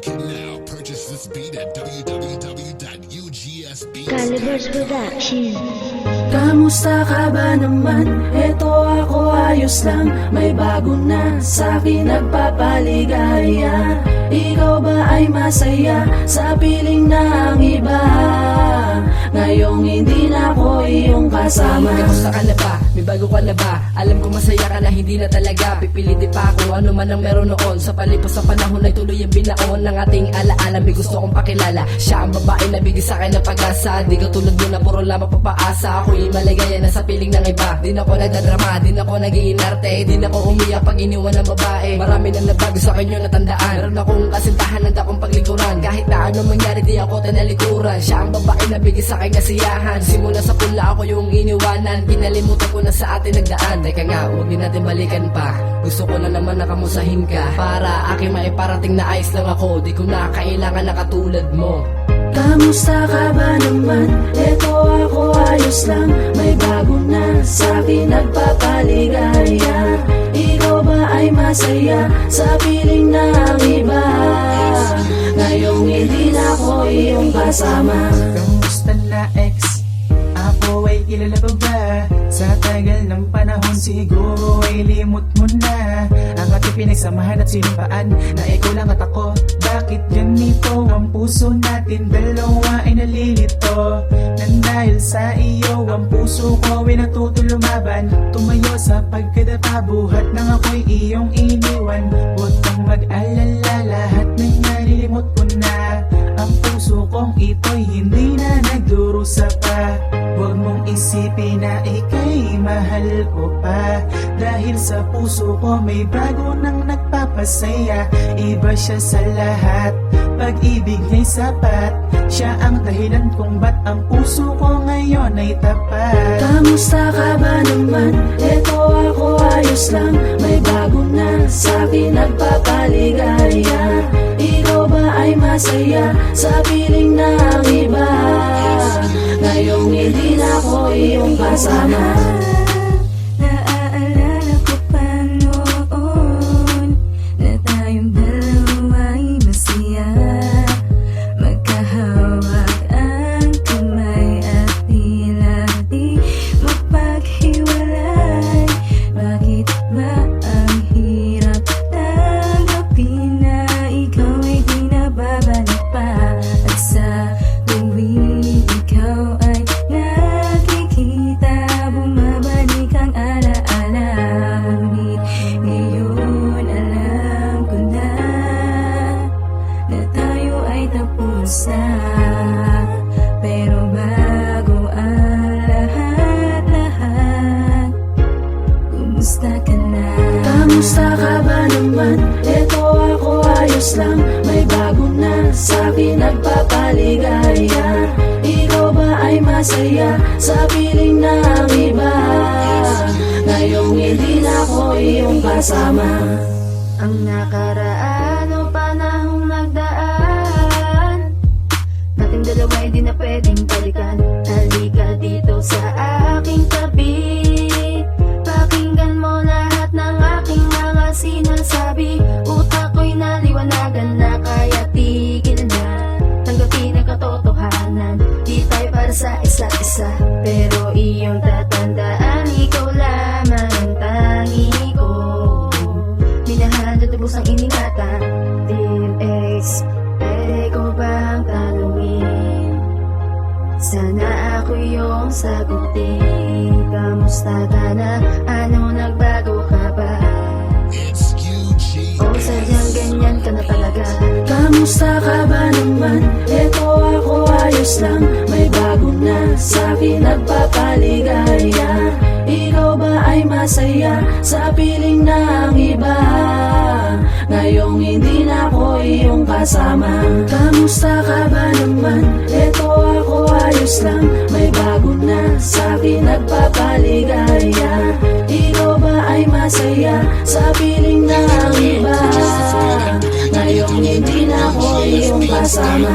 it now. Purchase this beat at www.ugsb. Calibers Production. Kamusta ka ba naman? Eto ako ayos lang. May bago na sa'kin nagpapaligaya. Ikaw ba ay masaya sa piling ng iba? Ngayong hindi na ako iyong kasama. Kamusta ka na ba? May bago ka na ba? Alam ko masaya ka na, hindi na talaga. Pipilitin pa ako ano man ang meron noon. Sa palipos ng panahon ay tuloy ang binaon ng ating alaala. May gusto kong pakilala. Siya ang babae na bigay sa akin ng pag-asa. Di ka tulad mo na puro lamang papaasa. Ako'y maligaya na sa piling ng iba. Di na ako nagdadrama, di na ako nag-iinarte. Di na ako umiyak pag iniwan ng babae. Marami nang nabago sa akin yung natandaan. Meron akong kasintahan at akong paglikuran. Kahit na anong mangyari di ako tinalikuran. Siya ang babae na bigay sa akin kasiyahan. Simula sa pula ako yung iniwanan. Kinalimutan ko na sa atin nagdaan. Teka nga, huwag din natin balikan pa. Gusto ko na naman nakamusahin ka. Para aking maiparating na ayos lang ako. Di ko na kailangan na katulad mo. Kamusta ka ba naman? Eto ako ayos lang. May bago na sa'kin nagpapaligaya. Ikaw ba ay masaya sa piling ng iba? Ngayong hindi na ako iyong kasama. Kamusta na ex? Ako ay kilala pa ba? Sa tagal ng panahon siguro ay limot mo na ang ating pinagsamahan at sinipaan na ikaw lang at ako. Bakit ganito ang puso natin dalawa ay nalilito? Nang dahil sa iyo ang puso ko ay natutulumaban. Tumayo sa pagkadapa buhat nang ako'y iyong iniwan. Huwag kang mag-alala, lahat ng nalilimot ko na. Ang puso kong ito'y hindi na nagdurusa pa. Huwag mong isipin na ika'y mahal ko pa. Dahil sa puso ko may bago nang nagpapasaya. Iba siya sa lahat, pag-ibig niya'y sapat. Siya ang dahilan kung ba't ang puso ko ngayon ay tapat. Kamusta ka ba naman? Eto ako ayos lang. May bago na sa'kin nagpapaligaya. Ikaw ba ay masaya sa piling ng iba? Ngayong hindi na ako iyong kasama. Naaalala ko pa noon na tayong dalawa'y masaya. Magkahawak ang kamay at tila di mapaghiwalay. Bakit ba ang hirap tanggapin na ikaw ay di nababalik pa? At sa tuwing ikaw ay nakikita, bumabalik ang alaala. Ngunit ngayon alam ko na na tayo ay tapos na. Pero bago ang lahat-lahat, kumusta ka na? Kamusta ka ba naman? Eto ako ayos lang. May bago na sa'kin nagpapaligaya. Ikaw ba ay masaya sa piling ng iba? Ngayong hindi na ako iyong kasama. Ang nakaraan o panahong nagdaan, nating dalawa hindi na pwedeng balikan. Halika dito sa aking tabi, pakinggan mo lahat ng aking mga sinasabi. Utak ko'y naliwanagan na kaya tigil na. Tanggapin ang katotohanan, di tayo para sa isa't isa. Pero iyong tatandaan, ikaw lamang ang tangi ko. Minahal at lubos ang iningatan. Dear ex, pwede ko bang tanungin? Sana ako yung sagutin. Kamusta ka na? Ano nagbago ka ba? It's UG. O sadyang ganyan ka na talaga? Kamusta ka ba naman? Eto ako ayos lang. May bago na sa'kin nagpapaligaya. Ikaw ba ay masaya sa piling ng iba? Ngayong hindi na ako iyong kasama. Kamusta ka ba naman? Eto ako ayos lang. May bago na sa'kin nagpapaligaya. Ikaw ba ay masaya sa piling ng iba? Ngayong hindi na ako iyong kasama.